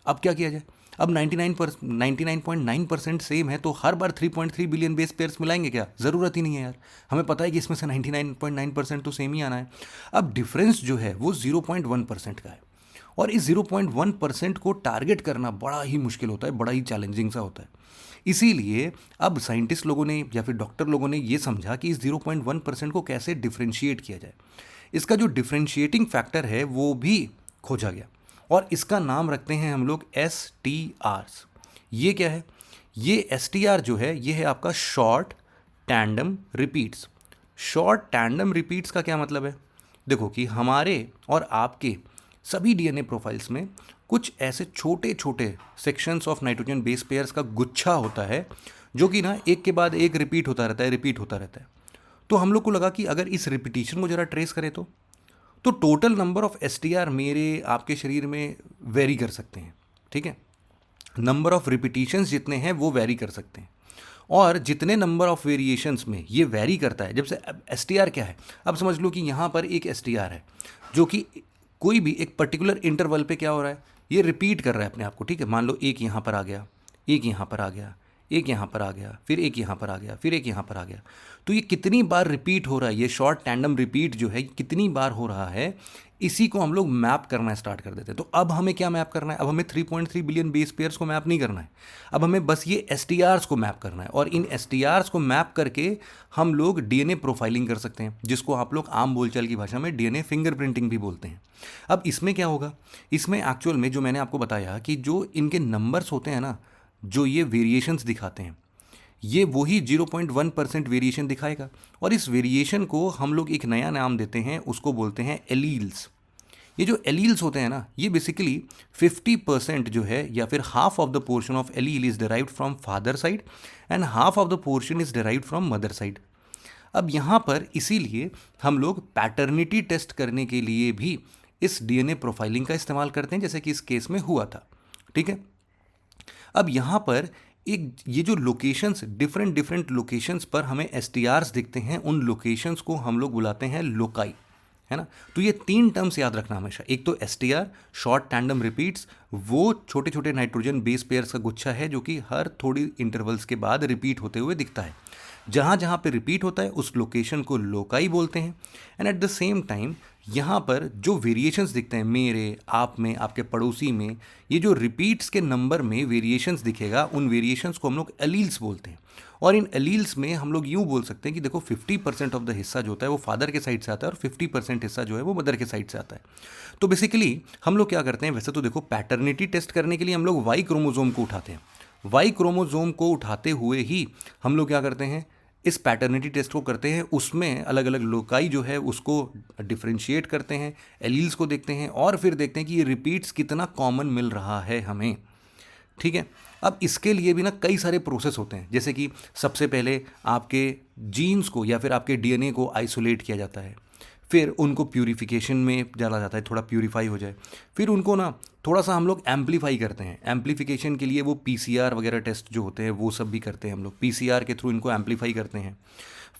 अब क्या किया जाए, अब 99.9% सेम है, तो हर बार 3.3 बिलियन बेस पेयर्स मिलाएंगे क्या, ज़रूरत ही नहीं है यार। हमें पता है कि इसमें से 99.9% तो सेम ही आना है। अब डिफरेंस जो है वो 0.1% का है, और इस 0.1% को टारगेट करना बड़ा ही मुश्किल होता है, बड़ा ही चैलेंजिंग सा होता है। इसीलिए अब साइंटिस्ट लोगों ने या फिर डॉक्टर लोगों ने ये समझा कि इस 0.1% को कैसे डिफ्रेंशिएट किया जाए। इसका जो डिफ्रेंशिएटिंग फैक्टर है वो भी खोजा गया, और इसका नाम रखते हैं हम लोग STRs। ये क्या है, ये STR जो है ये है आपका short tandem repeats. Short tandem repeats का क्या मतलब है, देखो कि हमारे और आपके सभी डीएनए प्रोफाइल्स में कुछ ऐसे छोटे छोटे sections of nitrogen base pairs का गुच्छा होता है, जो कि ना एक के बाद एक रिपीट होता रहता है, रिपीट होता रहता है। तो हम लोग को लगा कि अगर इस रिपीटिशन को जरा ट्रेस करें तो टोटल नंबर ऑफ STR मेरे आपके शरीर में वेरी कर सकते हैं, ठीक है। नंबर ऑफ रिपीटिशंस जितने हैं वो वेरी कर सकते हैं, और जितने नंबर ऑफ वेरिएशंस में ये वेरी करता है, जब से STR क्या है, अब समझ लो कि यहाँ पर एक STR है जो कि कोई भी एक पर्टिकुलर इंटरवल पे क्या हो रहा है, ये रिपीट कर रहा है अपने आप को, ठीक है। मान लो एक यहाँ पर आ गया, एक यहाँ पर आ गया, एक यहाँ पर आ गया, फिर एक यहाँ पर आ गया, फिर एक यहाँ पर आ गया। तो ये कितनी बार रिपीट हो रहा है, ये शॉर्ट टैंडम रिपीट जो है कितनी बार हो रहा है, इसी को हम लोग मैप करना स्टार्ट कर देते हैं। तो अब हमें क्या मैप करना है, अब हमें 3.3 बिलियन बेस पेयर्स को मैप नहीं करना है, अब हमें बस ये STRs को मैप करना है, और इन STRs को मैप करके हम लोग डीएनए प्रोफाइलिंग कर सकते हैं, जिसको आप लोग आम बोलचाल की भाषा में डीएनए फिंगरप्रिंटिंग भी बोलते हैं। अब इसमें क्या होगा, इसमें एक्चुअल में जो मैंने आपको बताया कि जो इनके नंबर्स होते हैं ना, जो ये वेरिएशंस दिखाते हैं, ये वही 0.1% वेरिएशन दिखाएगा, और इस वेरिएशन को हम लोग एक नया नाम देते हैं, उसको बोलते हैं एलील्स। ये जो एलील्स होते हैं ना, ये बेसिकली 50% जो है, या फिर half of the portion of allele is derived from father side and half of the portion is derived from mother side. अब यहाँ पर इसीलिए हम लोग पैटर्निटी टेस्ट करने के लिए भी इस डीएनए प्रोफाइलिंग का इस्तेमाल करते हैं, जैसे कि इस केस में हुआ था, ठीक है। अब यहाँ पर एक ये जो लोकेशंस, डिफरेंट डिफरेंट लोकेशंस पर हमें STRs दिखते हैं, उन लोकेशंस को हम लोग बुलाते हैं लोकाई, है ना। तो ये 3 टर्म्स याद रखना हमेशा, एक तो STR शॉर्ट टैंडम रिपीट्स, वो छोटे छोटे नाइट्रोजन बेस पेयर्स का गुच्छा है जो कि हर थोड़ी इंटरवल्स के बाद रिपीट होते हुए दिखता है। जहाँ जहाँ पे रिपीट होता है उस लोकेशन को लोकाई बोलते हैं। And at the same time यहाँ पर जो वेरिएशंस दिखते हैं मेरे, आप में, आपके पड़ोसी में, ये जो रिपीट्स के नंबर में वेरिएशंस दिखेगा, उन वेरिएशंस को हम लोग एलील्स बोलते हैं। और इन एलील्स में हम लोग यूँ बोल सकते हैं कि देखो 50% ऑफ द हिस्सा जो होता है वो फादर के साइड से आता है, और 50% हिस्सा जो है वो मदर के साइड से आता है। तो बेसिकली हम लोग क्या करते हैं, वैसे तो देखो पैटर्निटी टेस्ट करने के लिए हम लोग वाई क्रोमोजोम को उठाते हैं, वाई क्रोमोजोम को उठाते हुए ही हम लोग क्या करते हैं, इस पैटर्निटी टेस्ट को करते हैं, उसमें अलग अलग लोकाई जो है उसको डिफ्रेंशिएट करते हैं, एलील्स को देखते हैं, और फिर देखते हैं कि ये रिपीट्स कितना कॉमन मिल रहा है हमें, ठीक है। अब इसके लिए भी ना कई सारे प्रोसेस होते हैं, जैसे कि सबसे पहले आपके जीन्स को या फिर आपके डीएनए को आइसोलेट किया जाता है, फिर उनको प्यूरिफिकेशन में डाला जाता है, थोड़ा प्यूरिफाई हो जाए, फिर उनको ना थोड़ा सा हम लोग एम्पलीफाई करते हैं। एम्पलीफिकेशन के लिए वो PCR वगैरह टेस्ट जो होते हैं वो सब भी करते हैं हम लोग, PCR के थ्रू इनको एम्पलीफाई करते हैं।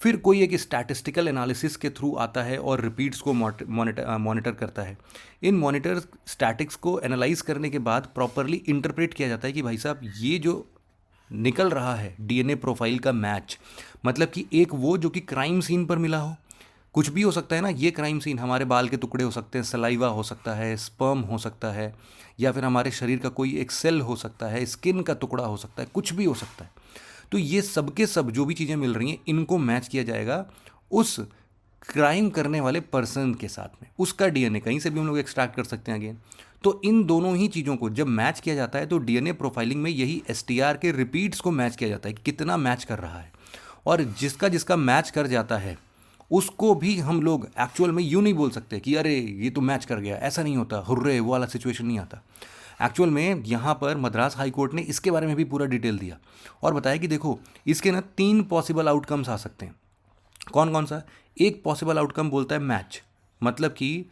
फिर कोई एक स्टैटिस्टिकल एनालिसिस के थ्रू आता है और रिपीट्स को मॉनिटर करता है। इन मॉनिटर स्टैटिक्स को एनालाइज करने के बाद प्रॉपरली इंटरप्रेट किया जाता है कि भाई साहब ये जो निकल रहा है डीएनए प्रोफाइल का मैच, मतलब कि एक वो जो कि क्राइम सीन पर मिला हो, कुछ भी हो सकता है ना, ये क्राइम सीन हमारे बाल के टुकड़े हो सकते हैं, सलाइवा हो सकता है, स्पर्म हो सकता है, या फिर हमारे शरीर का कोई एक सेल हो सकता है, स्किन का टुकड़ा हो सकता है, कुछ भी हो सकता है। तो ये सब के सब जो भी चीज़ें मिल रही हैं इनको मैच किया जाएगा उस क्राइम करने वाले पर्सन के साथ में, उसका डीएनए कहीं से भी हम लोग एक्सट्रैक्ट कर सकते हैं अगेन। तो इन दोनों ही चीज़ों को जब मैच किया जाता है तो डीएनए प्रोफाइलिंग में यही एसटीआर के रिपीट्स को मैच किया जाता है कि कितना मैच कर रहा है, और जिसका जिसका मैच कर जाता है उसको भी हम लोग एक्चुअल में यूँ नहीं बोल सकते कि अरे ये तो मैच कर गया, ऐसा नहीं होता, हुर्रे वो वाला सिचुएशन नहीं आता। एक्चुअल में यहाँ पर मद्रास हाई कोर्ट ने इसके बारे में भी पूरा डिटेल दिया और बताया कि देखो इसके ना 3 पॉसिबल आउटकम्स आ सकते हैं। कौन कौन सा? एक पॉसिबल आउटकम बोलता है मैच, मतलब कि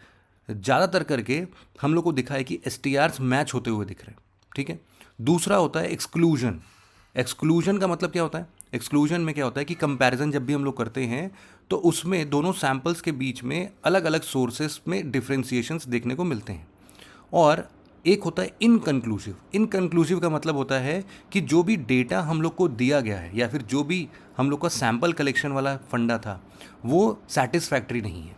ज़्यादातर करके हम लोग को दिखा है कि एसटीआर्स मैच होते हुए दिख रहे हैं, ठीक है। दूसरा होता है एक्सक्लूजन। एक्सक्लूजन का मतलब क्या होता है? एक्सक्लूजन में क्या होता है कि कंपैरिजन जब भी हम लोग करते हैं तो उसमें दोनों सैंपल्स के बीच में अलग अलग सोर्सेस में डिफ्रेंसिएशंस देखने को मिलते हैं। और एक होता है इनकन्क्लूसिव। इनकन्क्लूसिव का मतलब होता है कि जो भी डेटा हम लोग को दिया गया है या फिर जो भी हम लोग का सैंपल कलेक्शन वाला फंडा था वो सेटिस्फैक्ट्री नहीं है।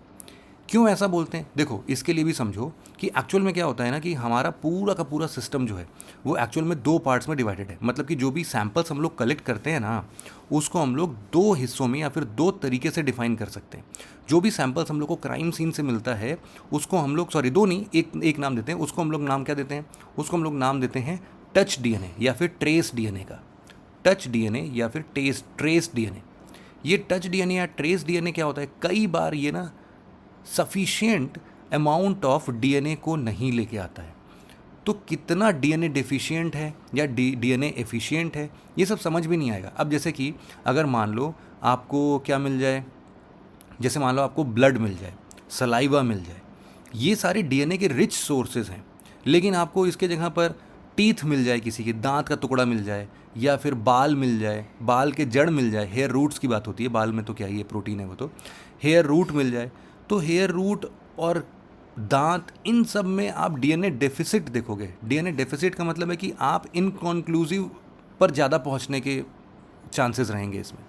क्यों ऐसा बोलते हैं? देखो इसके लिए भी समझो कि एक्चुअल में क्या होता है ना कि हमारा पूरा का पूरा सिस्टम जो है वो एक्चुअल में 2 पार्ट्स में डिवाइडेड है। मतलब कि जो भी सैंपल्स हम लोग कलेक्ट करते हैं ना उसको हम लोग 2 हिस्सों में या फिर 2 तरीके से डिफाइन कर सकते हैं। जो भी सैंपल्स हम लोग को क्राइम सीन से मिलता है उसको हम लोग, सॉरी 2 नहीं, एक नाम देते हैं उसको, हम लोग नाम क्या देते हैं? उसको हम लोग नाम देते हैं टच डीएनए या फिर ट्रेस डीएनए का। टच डीएनए या फिर ट्रेस डीएनए। ये टच डीएनए या ट्रेस डीएनए क्या होता है, कई बार ये ना सफिशिएंट अमाउंट ऑफ डीएनए को नहीं लेके आता है। तो कितना डीएनए डेफिशिएंट है या डीएनए एफिशिएंट है ये सब समझ भी नहीं आएगा। अब जैसे कि अगर मान लो आपको क्या मिल जाए, जैसे मान लो आपको ब्लड मिल जाए, सलाइवा मिल जाए, ये सारे डीएनए के रिच सोर्सेज हैं, लेकिन आपको इसके जगह पर टीथ मिल जाए, किसी के दांत का टुकड़ा मिल जाए, या फिर बाल मिल जाए, बाल के जड़ मिल जाए, हेयर रूट्स की बात होती है, बाल में तो क्या ही है, प्रोटीन है वो, तो हेयर रूट मिल जाए, तो हेयर रूट और दांत, इन सब में आप डीएनए डेफिसिट देखोगे। डीएनए डेफिसिट का मतलब है कि आप इनकॉन्क्लूसिव पर ज़्यादा पहुंचने के चांसेस रहेंगे इसमें।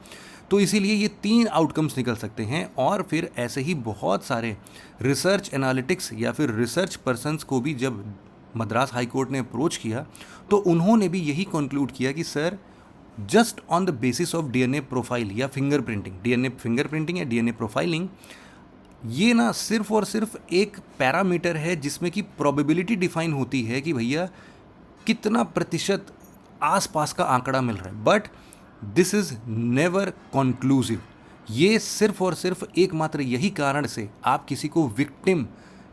तो इसीलिए ये 3 आउटकम्स निकल सकते हैं। और फिर ऐसे ही बहुत सारे रिसर्च एनालिटिक्स या फिर रिसर्च पर्सन्स को भी जब मद्रास हाई कोर्ट ने अप्रोच किया तो उन्होंने भी यही कंक्लूड किया कि sir just on the basis of DNA profile या फिंगरप्रिंटिंग, डीएनए फिंगरप्रिंटिंग या डीएनए प्रोफाइलिंग, ये ना सिर्फ और सिर्फ एक पैरामीटर है जिसमें कि प्रोबेबिलिटी डिफाइन होती है कि भैया कितना प्रतिशत आसपास का आंकड़ा मिल रहा है, but this is never conclusive. ये सिर्फ और सिर्फ एकमात्र यही कारण से आप किसी को विक्टिम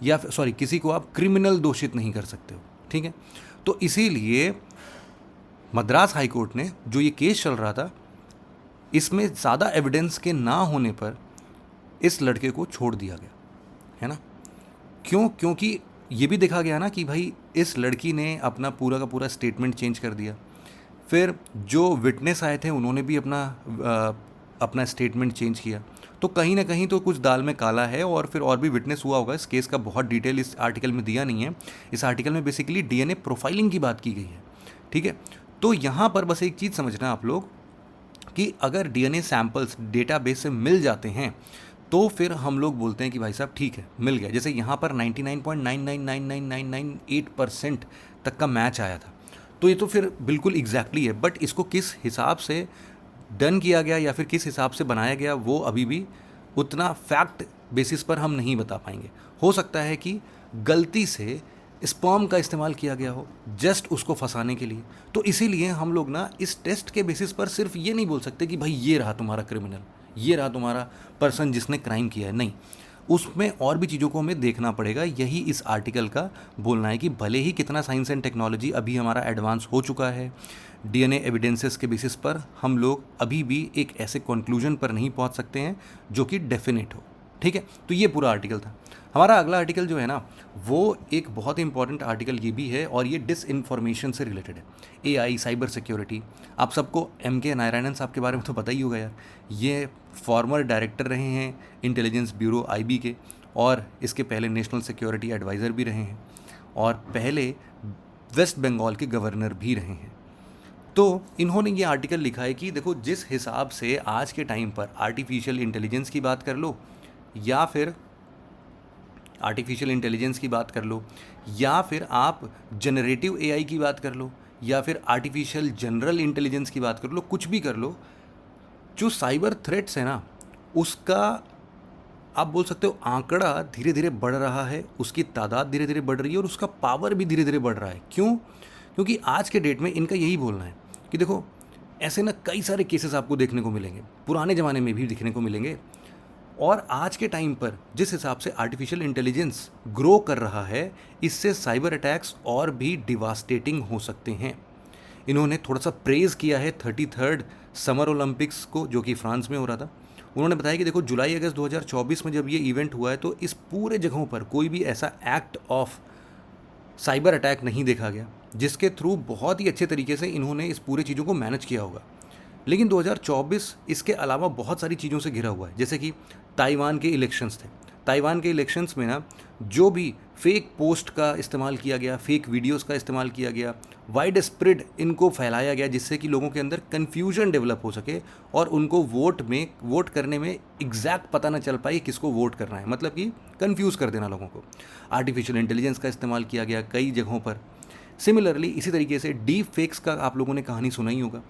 या सॉरी किसी को आप क्रिमिनल दोषित नहीं कर सकते हो, ठीक है। तो इसीलिए मद्रास हाई कोर्ट ने जो ये केस चल रहा था इसमें ज़्यादा एविडेंस के ना होने पर इस लड़के को छोड़ दिया गया, है ना। क्यों? क्योंकि ये भी देखा गया ना कि भाई इस लड़की ने अपना पूरा का पूरा स्टेटमेंट चेंज कर दिया। फिर जो विटनेस आए थे उन्होंने भी अपना स्टेटमेंट चेंज किया। तो कहीं ना कहीं तो कुछ दाल में काला है। और फिर और भी विटनेस हुआ होगा। इस केस का बहुत डिटेल इस आर्टिकल में दिया नहीं है। इस आर्टिकल में बेसिकली डीएनए प्रोफाइलिंग की बात की गई है, ठीक है। तो यहाँ पर बस एक चीज़ समझना आप लोग कि अगर डीएनए सैंपल्स डेटाबेस से मिल जाते हैं तो फिर हम लोग बोलते हैं कि भाई साहब ठीक है, मिल गया। जैसे यहाँ पर 99.999998% तक का मैच आया था, तो ये तो फिर बिल्कुल एग्जैक्टली है। बट इसको किस हिसाब से डन किया गया या फिर किस हिसाब से बनाया गया वो अभी भी उतना फैक्ट बेसिस पर हम नहीं बता पाएंगे। हो सकता है कि गलती से स्पर्म का इस्तेमाल किया गया हो जस्ट उसको फंसाने के लिए। तो इसीलिए हम लोग ना इस टेस्ट के बेसिस पर सिर्फ ये नहीं बोल सकते कि भाई ये रहा तुम्हारा क्रिमिनल, ये रहा तुम्हारा पर्सन जिसने क्राइम किया है। नहीं, उसमें और भी चीज़ों को हमें देखना पड़ेगा। यही इस आर्टिकल का बोलना है कि भले ही कितना साइंस एंड टेक्नोलॉजी अभी हमारा एडवांस हो चुका है, डीएनए एविडेंसेस के बेसिस पर हम लोग अभी भी एक ऐसे कंक्लूजन पर नहीं पहुंच सकते हैं जो कि डेफिनेट हो, ठीक है। तो ये पूरा आर्टिकल था। हमारा अगला आर्टिकल जो है ना वो एक बहुत इंपॉर्टेंट आर्टिकल ये भी है और ये डिसइंफॉर्मेशन से रिलेटेड है। AI, cyber security. आप सबको एम.के. नारायणन साहब के बारे में तो पता ही होगा यार। ये फॉर्मर डायरेक्टर रहे हैं इंटेलिजेंस ब्यूरो आईबी के, और इसके पहले नेशनल सिक्योरिटी एडवाइज़र भी रहे हैं, और पहले वेस्ट बंगाल के गवर्नर भी रहे हैं। तो इन्होंने ये आर्टिकल लिखा है कि देखो जिस हिसाब से आज के टाइम पर आर्टिफिशियल इंटेलिजेंस की बात कर लो या फिर आर्टिफिशियल इंटेलिजेंस की बात कर लो या फिर आप जनरेटिव एआई की बात कर लो या फिर आर्टिफिशियल जनरल इंटेलिजेंस की बात कर लो, कुछ भी कर लो, जो साइबर थ्रेट्स है ना उसका आप बोल सकते हो आंकड़ा धीरे धीरे बढ़ रहा है, उसकी तादाद धीरे धीरे बढ़ रही है और उसका पावर भी धीरे धीरे बढ़ रहा है। क्यों? क्योंकि आज के डेट में इनका यही बोलना है कि देखो ऐसे ना कई सारे केसेस आपको देखने को मिलेंगे, पुराने ज़माने में भी देखने को मिलेंगे, और आज के टाइम पर जिस हिसाब से आर्टिफिशियल इंटेलिजेंस ग्रो कर रहा है, इससे साइबर अटैक्स और भी डिवास्टेटिंग हो सकते हैं। इन्होंने थोड़ा सा प्रेज़ किया है 33rd समर ओलंपिक्स को, जो कि फ्रांस में हो रहा था। उन्होंने बताया कि देखो जुलाई अगस्त 2024 में जब ये इवेंट हुआ है तो इस पूरे जगहों पर कोई भी ऐसा एक्ट ऑफ साइबर अटैक नहीं देखा गया, जिसके थ्रू बहुत ही अच्छे तरीके से इन्होंने इस पूरे चीज़ों को मैनेज किया होगा। लेकिन 2024 इसके अलावा बहुत सारी चीज़ों से घिरा हुआ है, जैसे कि ताइवान के इलेक्शंस थे। ताइवान के इलेक्शंस में ना जो भी फेक पोस्ट का इस्तेमाल किया गया, फेक वीडियोस का इस्तेमाल किया गया, वाइड स्प्रेड इनको फैलाया गया, जिससे कि लोगों के अंदर कन्फ्यूजन डेवलप हो सके और उनको वोट करने में एग्जैक्ट पता ना चल पाए किसको वोट करना है, मतलब कि कन्फ्यूज़ कर देना लोगों को। आर्टिफिशियल इंटेलिजेंस का इस्तेमाल किया गया कई जगहों पर। सिमिलरली इसी तरीके से डीप फेक्स का आप लोगों ने कहानी सुना ही होगा।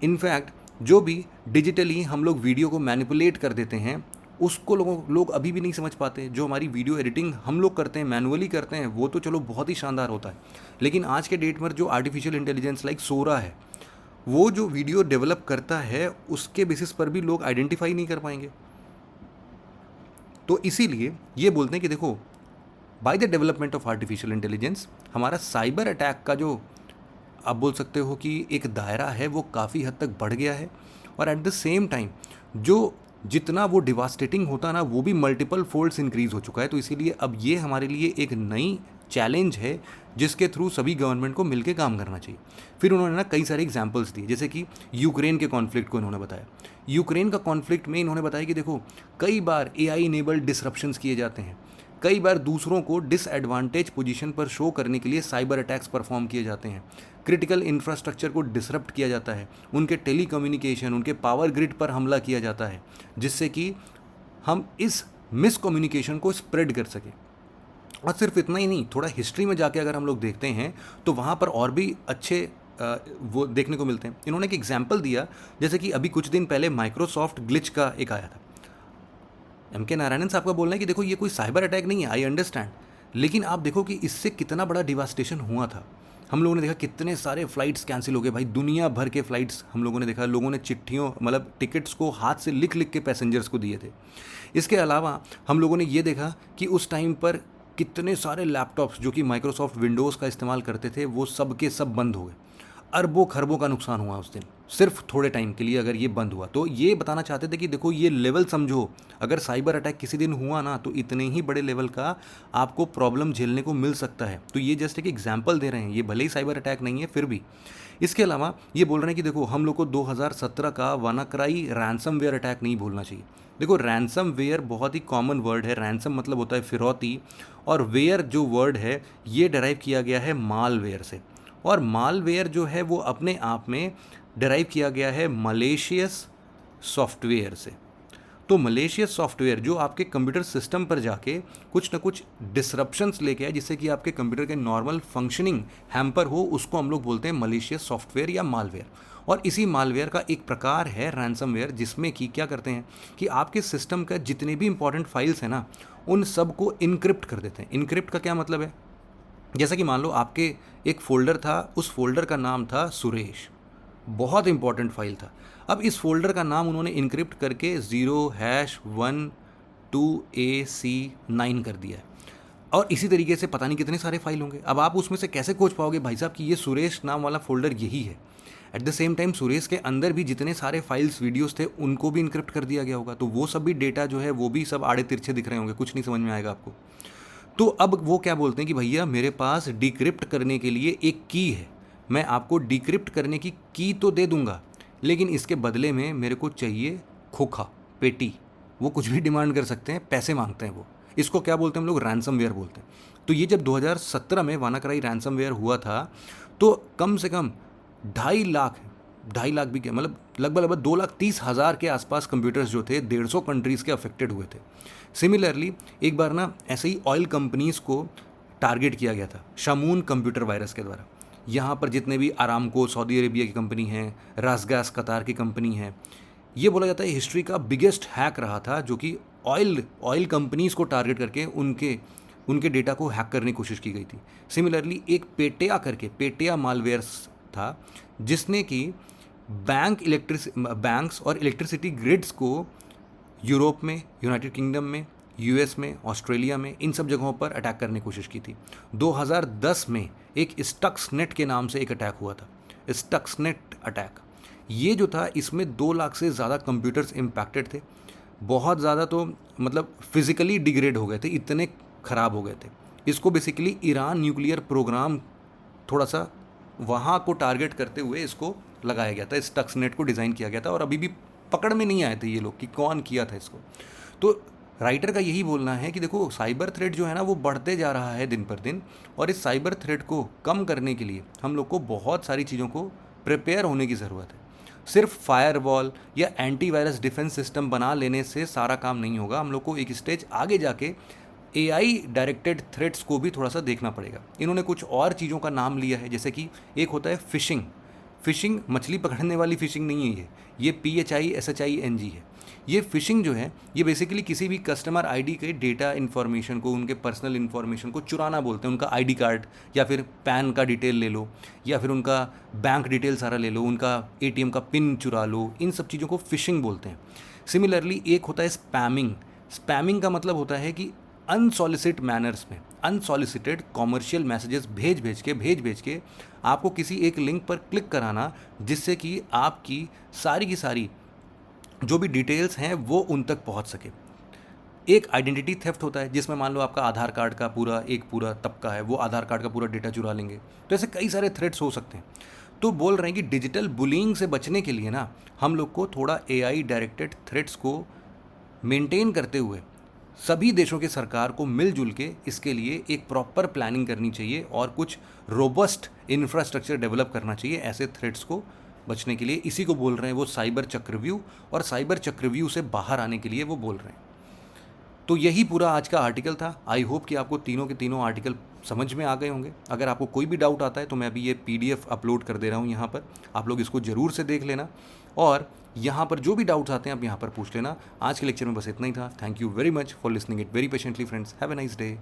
इनफैक्ट जो भी डिजिटली हम लोग वीडियो को मैनिपुलेट कर देते हैं उसको लोग अभी भी नहीं समझ पाते। जो हमारी वीडियो एडिटिंग हम लोग करते हैं, मैनुअली करते हैं, वो तो चलो बहुत ही शानदार होता है, लेकिन आज के डेट पर जो आर्टिफिशियल इंटेलिजेंस लाइक सोरा है, वो जो वीडियो डेवलप करता है उसके बेसिस पर भी लोग आइडेंटिफाई नहीं कर पाएंगे। तो इसीलिए ये बोलते हैं कि देखो by the development of artificial intelligence हमारा साइबर अटैक का जो आप बोल सकते हो कि एक दायरा है वो काफ़ी हद तक बढ़ गया है, और एट द सेम टाइम जो जितना वो डिवास्टेटिंग होता ना वो भी मल्टीपल फोल्ड्स इंक्रीज़ हो चुका है। तो इसीलिए अब ये हमारे लिए एक नई चैलेंज है जिसके थ्रू सभी गवर्नमेंट को मिलकर काम करना चाहिए। फिर उन्होंने ना कई सारे एग्जांपल्स दिए, जैसे कि यूक्रेन के कॉन्फ्लिक्ट को इन्होंने बताया। यूक्रेन का कॉन्फ्लिक्ट में इन्होंने बताया कि देखो कई बार एआई इनेबल्ड डिसरप्शंस किए जाते हैं, कई बार दूसरों को डिसएडवांटेज पोजीशन पर शो करने के लिए साइबर अटैक्स परफॉर्म किए जाते हैं, क्रिटिकल इंफ्रास्ट्रक्चर को डिसरप्ट किया जाता है, उनके टेलीकम्युनिकेशन, उनके पावर ग्रिड पर हमला किया जाता है, जिससे कि हम इस मिसकम्युनिकेशन को स्प्रेड कर सकें। और सिर्फ इतना ही नहीं, थोड़ा हिस्ट्री में जाके अगर हम लोग देखते हैं तो वहाँ पर और भी अच्छे वो देखने को मिलते हैं। इन्होंने एक एग्जाम्पल दिया, जैसे कि अभी कुछ दिन पहले माइक्रोसॉफ्ट ग्लिच का एक आया था। एम.के. नारायणन साहब का बोलना है कि देखो ये कोई साइबर अटैक नहीं है, आई अंडरस्टैंड, लेकिन आप देखो कि इससे कितना बड़ा डिवास्टेशन हुआ था। हम लोगों ने देखा कितने सारे फ्लाइट्स कैंसिल हो गए भाई, दुनिया भर के फ्लाइट्स हम लोगों ने देखा, लोगों ने चिट्ठियों मतलब टिकट्स को हाथ से लिख लिख के पैसेंजर्स को दिए थे। इसके अलावा हम लोगों ने ये देखा कि उस टाइम पर कितने सारे लैपटॉप्स जो कि माइक्रोसॉफ्ट विंडोज़ का इस्तेमाल करते थे वो सब के सब बंद हो गए। अरबों खरबों का नुकसान हुआ उस दिन, सिर्फ थोड़े टाइम के लिए अगर ये बंद हुआ। तो ये बताना चाहते थे कि देखो ये लेवल समझो, अगर साइबर अटैक किसी दिन हुआ ना तो इतने ही बड़े लेवल का आपको प्रॉब्लम झेलने को मिल सकता है। तो ये जस्ट एक एग्जाम्पल दे रहे हैं, ये भले ही साइबर अटैक नहीं है फिर भी। इसके अलावा ये बोल रहे हैं कि देखो हम लोग को 2017 का वानाक्राई रैंसमवेयर अटैक नहीं भूलना चाहिए। देखो रैंसमवेयर बहुत ही कॉमन वर्ड है, रैंसम मतलब होता है फिरौती, और वेयर जो वर्ड है ये डिराइव किया गया है मालवेयर से, और मालवेयर जो है वो अपने आप में डिराइव किया गया है मलेशियस सॉफ्टवेयर से। तो मलेशियस सॉफ्टवेयर जो आपके कंप्यूटर सिस्टम पर जाके कुछ ना कुछ डिसरप्शंस लेके आए, जिससे कि आपके कंप्यूटर के नॉर्मल फंक्शनिंग हैम्पर हो, उसको हम लोग बोलते हैं मलेशियस सॉफ्टवेयर या मालवेयर। और इसी मालवेयर का एक प्रकार है रैंसमवेयर, जिसमें कि क्या करते हैं कि आपके सिस्टम का जितने भी इंपॉर्टेंट फाइल्स हैं ना उन सब को इनक्रिप्ट कर देते हैं। इनक्रिप्ट का क्या मतलब है, जैसा कि मान लो आपके एक फ़ोल्डर था, उस फोल्डर का नाम था सुरेश, बहुत इंपॉर्टेंट फाइल था। अब इस फोल्डर का नाम उन्होंने इनक्रिप्ट करके 0#12AC9 कर दिया है, और इसी तरीके से पता नहीं कितने सारे फाइल होंगे। अब आप उसमें से कैसे खोज पाओगे भाई साहब कि ये सुरेश नाम वाला फोल्डर यही है। At the same time Suresh के अंदर भी जितने सारे फाइल्स वीडियोस थे उनको भी इनक्रिप्ट कर दिया गया होगा, तो वो सब भी डेटा जो है वो भी सब आड़े तिरछे दिख रहे होंगे, कुछ नहीं समझ में आएगा आपको। तो अब वो क्या बोलते हैं कि भैया मेरे पास डिक्रिप्ट करने के लिए एक की है, मैं आपको डिक्रिप्ट करने की की तो दे दूंगा, लेकिन इसके बदले में मेरे को चाहिए खोखा, पेटी। वो कुछ भी डिमांड कर सकते हैं, पैसे मांगते हैं वो। इसको क्या बोलते हैं हम लोग, रैंसमवेयर बोलते हैं। तो ये जब 2017 में वानाक्राई रैंसमवेयर हुआ था तो कम से कम ढाई लाख भी क्या, मतलब लगभग 2,30,000 के आसपास कंप्यूटर्स जो थे 150 कंट्रीज़ के अफेक्टेड हुए थे। सिमिलरली एक बार ना ऐसे ही ऑयल कंपनीज़ को टारगेट किया गया था शामून कंप्यूटर वायरस के द्वारा। यहाँ पर जितने भी आरामको सऊदी अरेबिया की कंपनी है, रासगैस कतार की कंपनी है, ये बोला जाता है हिस्ट्री का बिगेस्ट हैक रहा था, जो कि ऑयल कंपनीज़ को टारगेट करके उनके डेटा को हैक करने की कोशिश की गई थी। सिमिलरली एक पेटिया मालवेयर्स था, जिसने कि बैंक्स और इलेक्ट्रिसिटी ग्रिड्स को यूरोप में, यूनाइटेड किंगडम में, यूएस में, ऑस्ट्रेलिया में, इन सब जगहों पर अटैक करने की कोशिश की थी। 2010 में एक स्टक्सनेट के नाम से एक अटैक हुआ था, स्टक्सनेट अटैक। ये जो था इसमें 2 लाख से ज़्यादा कंप्यूटर्स इम्पैक्टेड थे। बहुत ज़्यादा तो मतलब फिजिकली डिग्रेड हो गए थे, इतने ख़राब हो गए थे। इसको बेसिकली ईरान न्यूक्लियर प्रोग्राम थोड़ा सा वहाँ को टारगेट करते हुए इसको लगाया गया था, स्टक्सनेट को डिज़ाइन किया गया था, और अभी भी पकड़ में नहीं आए थे ये लोग कि कौन किया था इसको। तो राइटर का यही बोलना है कि देखो साइबर थ्रेट जो है ना वो बढ़ते जा रहा है दिन पर दिन, और इस साइबर थ्रेट को कम करने के लिए हम लोग को बहुत सारी चीज़ों को प्रिपेयर होने की ज़रूरत है। सिर्फ फायरवॉल या एंटीवायरस डिफेंस सिस्टम बना लेने से सारा काम नहीं होगा। हम लोग को एक स्टेज आगे जाके एआई डायरेक्टेड थ्रेट्स को भी थोड़ा सा देखना पड़ेगा। इन्होंने कुछ और चीज़ों का नाम लिया है, जैसे कि एक होता है फिशिंग मछली पकड़ने वाली फिशिंग नहीं है ये PHISHING है। ये फिशिंग जो है ये बेसिकली किसी भी कस्टमर आईडी के डेटा इन्फॉर्मेशन को, उनके पर्सनल इन्फॉर्मेशन को चुराना बोलते हैं। उनका आईडी कार्ड या फिर पैन का डिटेल ले लो, या फिर उनका बैंक डिटेल सारा ले लो, उनका ATM का पिन चुरा लो, इन सब चीज़ों को फिशिंग बोलते हैं। सिमिलरली एक होता है स्पैमिंग का मतलब होता है कि अनसॉलिसिटेड कॉमर्शियल मैसेजेस भेज भेज के आपको किसी एक लिंक पर क्लिक कराना, जिससे कि आपकी सारी की सारी जो भी डिटेल्स हैं वो उन तक पहुंच सके। एक आइडेंटिटी थेफ्ट होता है, जिसमें मान लो आपका आधार कार्ड का पूरा तबका है, वो आधार कार्ड का पूरा डेटा चुरा लेंगे। तो ऐसे कई सारे थ्रेट्स हो सकते हैं। तो बोल रहे हैं कि डिजिटल बुलिंग से बचने के लिए ना हम लोग को थोड़ा AI डायरेक्टेड थ्रेट्स को मेंटेन करते हुए सभी देशों की सरकार को मिलजुल के इसके लिए एक प्रॉपर प्लानिंग करनी चाहिए, और कुछ रोबस्ट इंफ्रास्ट्रक्चर डेवलप करना चाहिए ऐसे थ्रेट्स को बचने के लिए। इसी को बोल रहे हैं वो साइबर चक्रव्यूह, और साइबर चक्रव्यूह से बाहर आने के लिए वो बोल रहे हैं। तो यही पूरा आज का आर्टिकल था। आई होप कि आपको तीनों के तीनों आर्टिकल समझ में आ गए होंगे। अगर आपको कोई भी डाउट आता है तो मैं अभी ये PDF अपलोड कर दे रहा हूँ यहाँ पर, आप लोग इसको ज़रूर से देख लेना, और यहाँ पर जो भी डाउट्स आते हैं आप यहाँ पर पूछ लेना। आज के लेक्चर में बस इतना ही था। Thank you very much for listening it very patiently friends. Have a nice day.